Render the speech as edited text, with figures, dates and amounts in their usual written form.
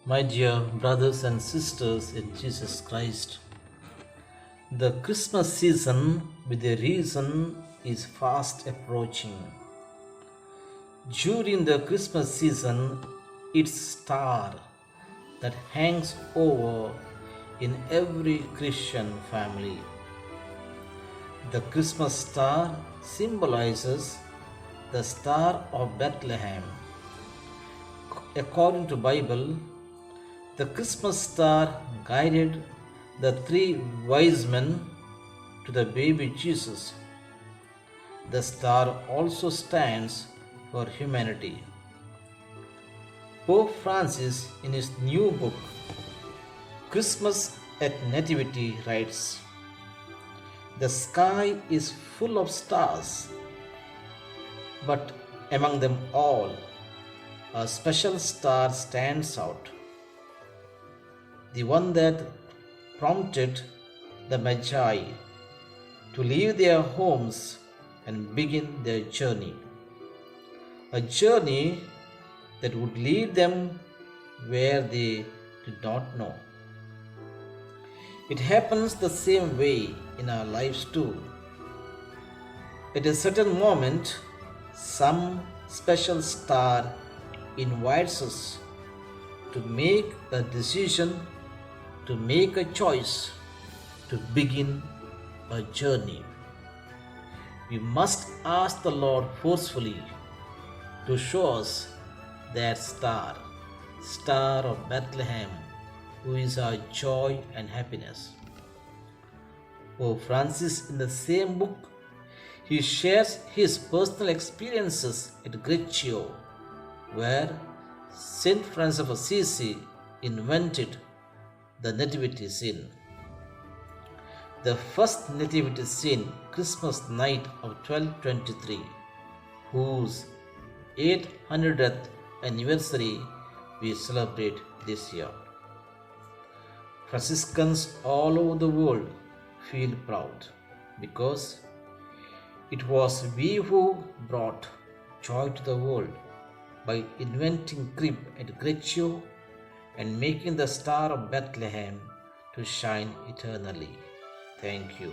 My dear brothers and sisters in Jesus Christ, the Christmas season with a reason is fast approaching. During the Christmas season, its star that hangs over in every Christian family. The Christmas star symbolizes the star of Bethlehem. According to Bible, the Christmas star guided the three wise men to the baby Jesus. The star also stands for humanity. Pope Francis, in his new book, Christmas at Nativity, writes, "The sky is full of stars, but among them all, a special star stands out. The one that prompted the Magi to leave their homes and begin their journey. A journey that would lead them where they did not know." It happens the same way in our lives too. At a certain moment, some special star invites us to make a decision, to make a choice, to begin a journey. We must ask the Lord forcefully to show us that star of Bethlehem, who is our joy and happiness. Pope Francis, in the same book, he shares his personal experiences at Greccio, where Saint Francis of Assisi invented the nativity scene. The first nativity scene, Christmas night of 1223, whose 800th anniversary we celebrate this year. Franciscans all over the world feel proud because it was we who brought joy to the world by inventing crib at Greccio and making the star of Bethlehem to shine eternally. Thank you.